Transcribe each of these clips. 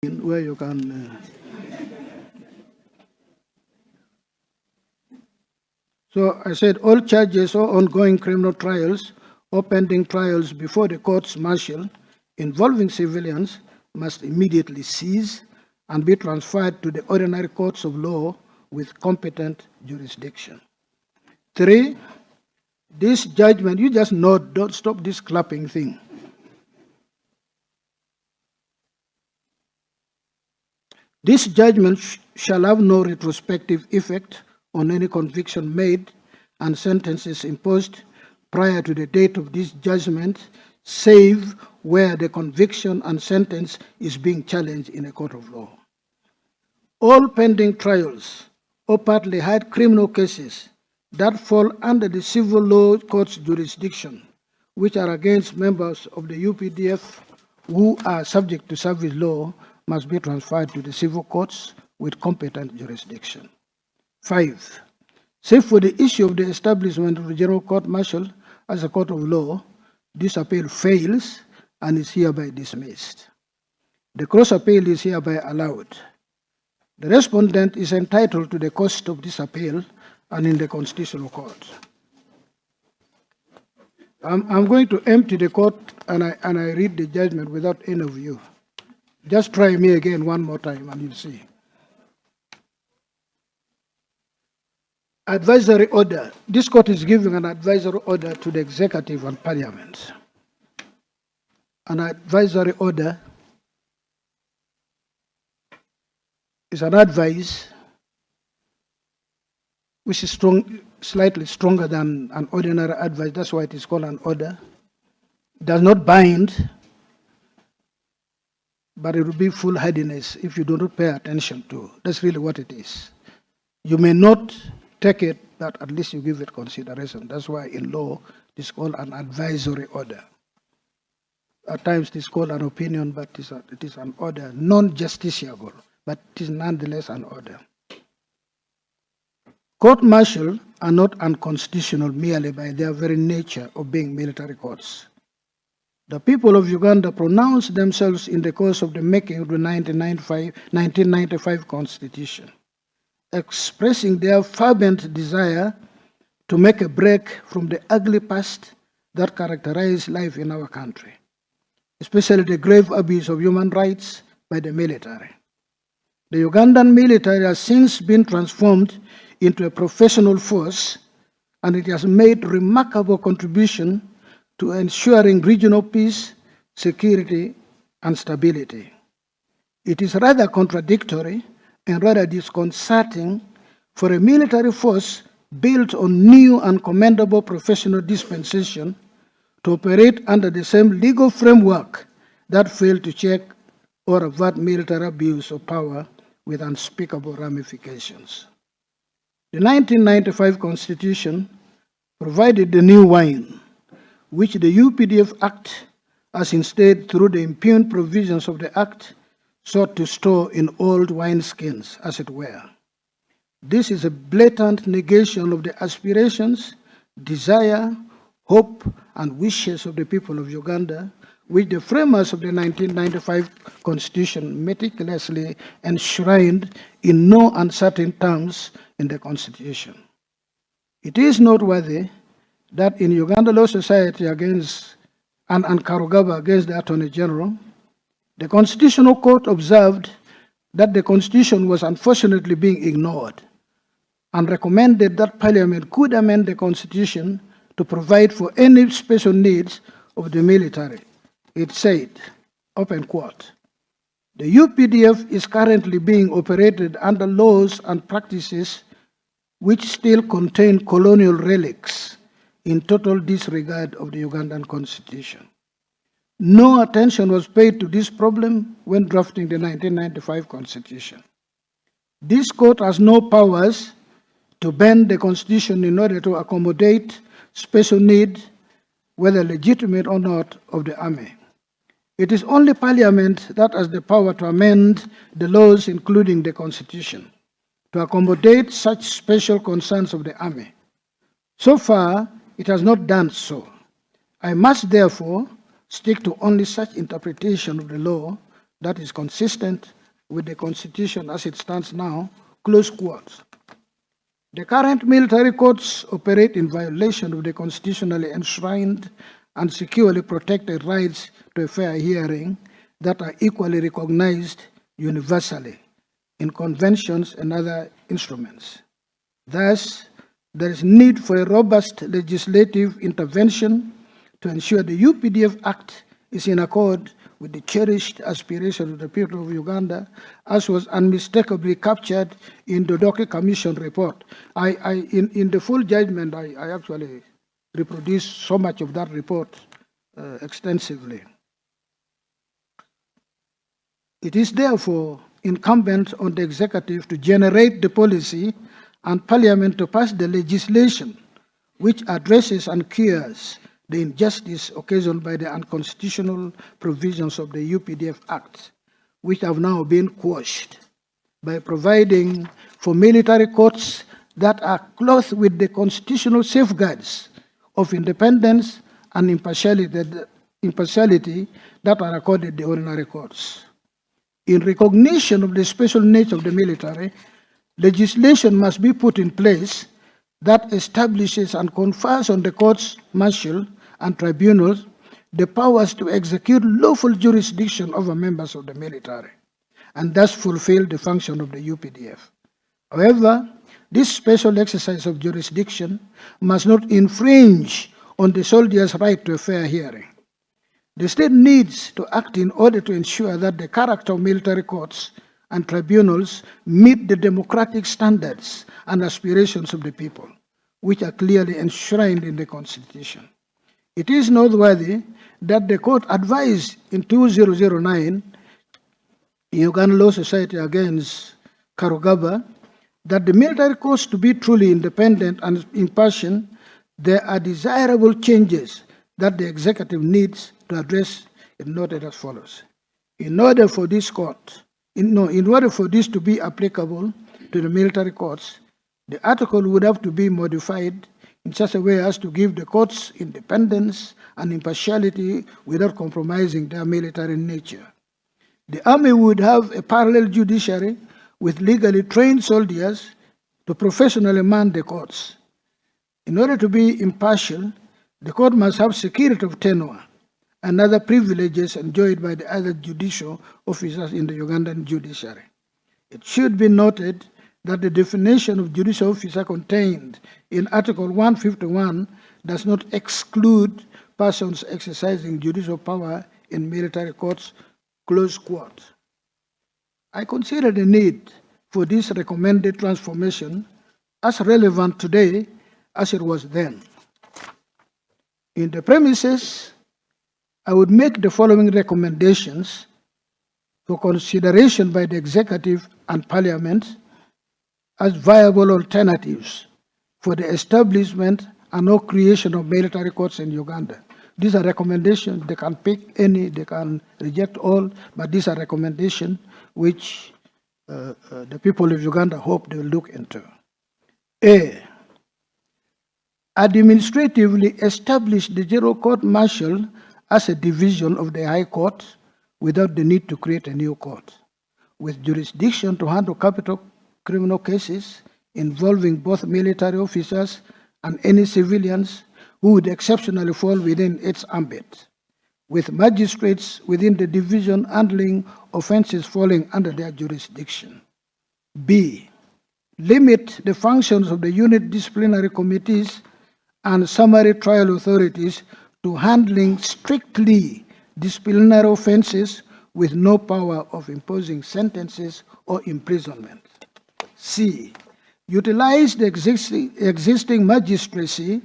where you can. So I said all charges or ongoing criminal trials or pending trials before the courts martial involving civilians must immediately cease and be transferred to the ordinary courts of law with competent jurisdiction. 3, this judgment, you just note, don't stop this clapping thing. This judgment shall have no retrospective effect on any conviction made and sentences imposed prior to the date of this judgment, save where the conviction and sentence is being challenged in a court of law. All pending trials or partly heard criminal cases that fall under the civil law court's jurisdiction, which are against members of the UPDF who are subject to service law, must be transferred to the civil courts with competent jurisdiction. 5, save for the issue of the establishment of the General Court Martial as a court of law, this appeal fails and is hereby dismissed. The cross appeal is hereby allowed. The respondent is entitled to the cost of this appeal and in the Constitutional Court. I'm going to empty the court and I read the judgment without any of you. Just try me again one more time and you'll see. Advisory order. This court is giving an advisory order to the executive and parliament. An advisory order is an advice which is slightly stronger than an ordinary advice. That's why it is called an order. It does not bind, but it will be foolhardiness if you do not pay attention to. That's really what it is. You may not take it, but at least you give it consideration. That's why in law, it is called an advisory order. At times it is called an opinion, but it is an order, non-justiciable, but it is nonetheless an order. Court-martial are not unconstitutional merely by their very nature of being military courts. The people of Uganda pronounced themselves in the course of the making of the 1995 Constitution, expressing their fervent desire to make a break from the ugly past that characterized life in our country, especially the grave abuse of human rights by the military. The Ugandan military has since been transformed into a professional force, and it has made remarkable contribution to ensuring regional peace, security, and stability. It is rather contradictory and rather disconcerting for a military force built on new and commendable professional dispensation to operate under the same legal framework that failed to check or avert military abuse of power with unspeakable ramifications. The 1995 Constitution provided the new wine, which the UPDF Act, as instead through the impugned provisions of the Act, sought to store in old wineskins, as it were. This is a blatant negation of the aspirations, desire, hope, and wishes of the people of Uganda, which the framers of the 1995 Constitution meticulously enshrined in no uncertain terms in the Constitution. It is noteworthy that in Uganda Law Society against and Karugaba against the Attorney General, the Constitutional Court observed that the Constitution was unfortunately being ignored and recommended that Parliament could amend the Constitution to provide for any special needs of the military. It said, open quote, "The UPDF is currently being operated under laws and practices which still contain colonial relics in total disregard of the Ugandan Constitution. No attention was paid to this problem when drafting the 1995 Constitution. This court has no powers to bend the Constitution in order to accommodate special needs, whether legitimate or not, of the army. It is only Parliament that has the power to amend the laws, including the Constitution, to accommodate such special concerns of the army. So far, it has not done so. I must therefore stick to only such interpretation of the law that is consistent with the Constitution as it stands now, close quotes. The current military courts operate in violation of the constitutionally enshrined and securely protected rights to a fair hearing that are equally recognized universally in conventions and other instruments. Thus, there is need for a robust legislative intervention to ensure the UPDF Act is in accord with the cherished aspirations of the people of Uganda, as was unmistakably captured in the Docket Commission report. In the full judgment, I actually reproduced so much of that report extensively. It is therefore incumbent on the executive to generate the policy and Parliament to pass the legislation which addresses and cures the injustice occasioned by the unconstitutional provisions of the UPDF Act, which have now been quashed by providing for military courts that are clothed with the constitutional safeguards of independence and impartiality that are accorded the ordinary courts. In recognition of the special nature of the military, legislation must be put in place that establishes and confers on the courts martial and tribunals the powers to execute lawful jurisdiction over members of the military, and thus fulfill the function of the UPDF. However, this special exercise of jurisdiction must not infringe on the soldiers' right to a fair hearing. The state needs to act in order to ensure that the character of military courts and tribunals meet the democratic standards and aspirations of the people, which are clearly enshrined in the Constitution. It is noteworthy that the court advised in 2009, Uganda Law Society against Karugaba, that the military courts to be truly independent and impartial, there are desirable changes that the executive needs to address. It noted as follows. In order for this to be applicable to the military courts, the article would have to be modified in such a way as to give the courts independence and impartiality without compromising their military nature. The army would have a parallel judiciary with legally trained soldiers to professionally man the courts. In order to be impartial, the court must have security of tenure and other privileges enjoyed by the other judicial officers in the Ugandan judiciary. It should be noted that the definition of judicial officer contained in Article 151 does not exclude persons exercising judicial power in military courts, close quote. I consider the need for this recommended transformation as relevant today as it was then. In the premises, I would make the following recommendations for consideration by the executive and parliament as viable alternatives for the establishment and or creation of military courts in Uganda. These are recommendations. They can pick any, they can reject all, but these are recommendations which the people of Uganda hope they will look into. A, administratively establish the General Court Martial as a division of the High Court without the need to create a new court, with jurisdiction to handle capital criminal cases involving both military officers and any civilians who would exceptionally fall within its ambit, with magistrates within the division handling offenses falling under their jurisdiction. B, limit the functions of the unit disciplinary committees and summary trial authorities to handling strictly disciplinary offenses with no power of imposing sentences or imprisonment. C, utilize the existing magistracy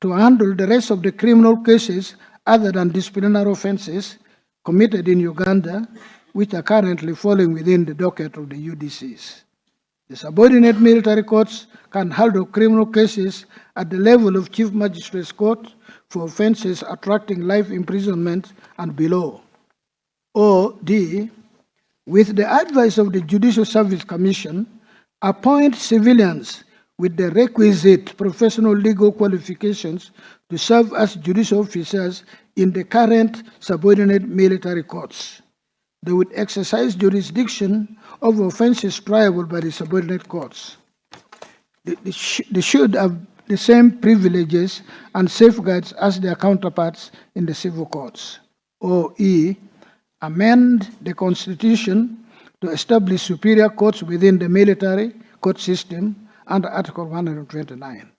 to handle the rest of the criminal cases other than disciplinary offenses committed in Uganda, which are currently falling within the docket of the UDCs. The subordinate military courts can handle criminal cases at the level of Chief Magistrate's Court for offenses attracting life imprisonment and below. Or D, with the advice of the Judicial Service Commission, appoint civilians with the requisite professional legal qualifications to serve as judicial officers in the current subordinate military courts. they would exercise jurisdiction over offenses triable by the subordinate courts. They should have the same privileges and safeguards as their counterparts in the civil courts. Or E, amend the Constitution to establish superior courts within the military court system under Article 129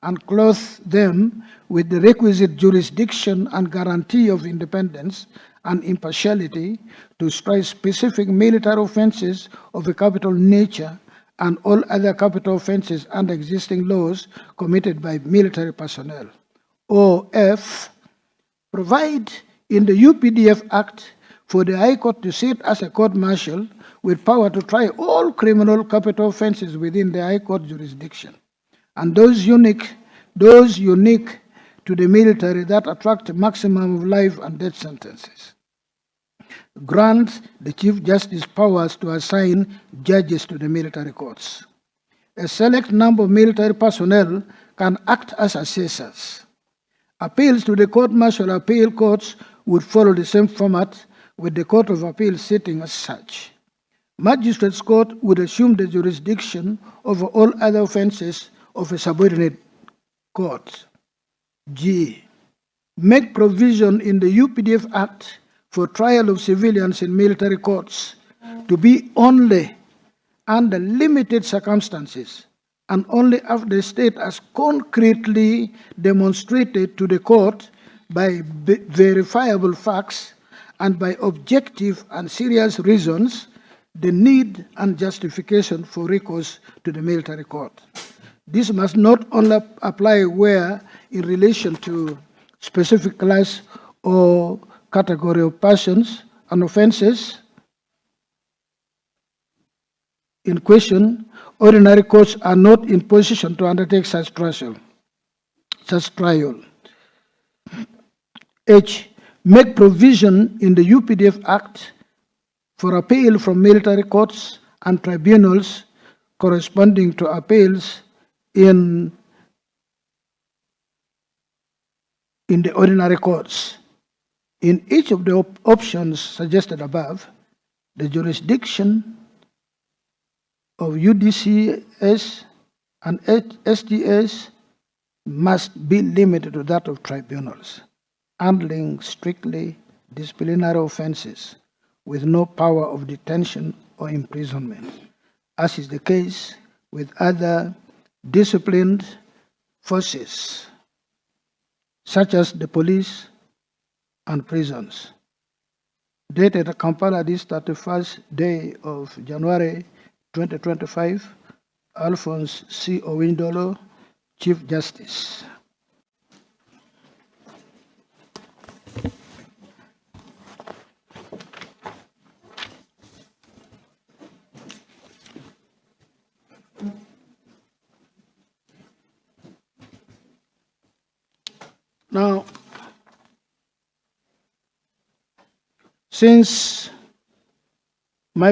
and clothe them with the requisite jurisdiction and guarantee of independence and impartiality to try specific military offenses of a capital nature and all other capital offenses under existing laws committed by military personnel. Or F, provide in the UPDF Act for the High Court to sit as a court-martial with power to try all criminal capital offenses within the High Court jurisdiction, and those unique to the military that attract maximum of life and death sentences. Grant the Chief Justice powers to assign judges to the military courts. A select number of military personnel can act as assessors. Appeals to the court-martial appeal courts would follow the same format, with the Court of Appeal sitting as such. Magistrates' Court would assume the jurisdiction over all other offenses of a subordinate court. G. Make provision in the UPDF Act for trial of civilians in military courts to be only under limited circumstances and only after the state has concretely demonstrated to the court by verifiable facts and by objective and serious reasons the need and justification for recourse to the military court. This must not only apply where in relation to specific class or category of persons and offenses in question, ordinary courts are not in position to undertake such trial. H. Make provision in the UPDF Act for appeal from military courts and tribunals corresponding to appeals in the ordinary courts. In each of the options suggested above, the jurisdiction of UDCS and SDS must be limited to that of tribunals, handling strictly disciplinary offenses with no power of detention or imprisonment, as is the case with other disciplined forces, such as the police and prisons. Dated Kampala, this 31st day of January 2025, Alphonse C. Owindolo, Chief Justice. Now, since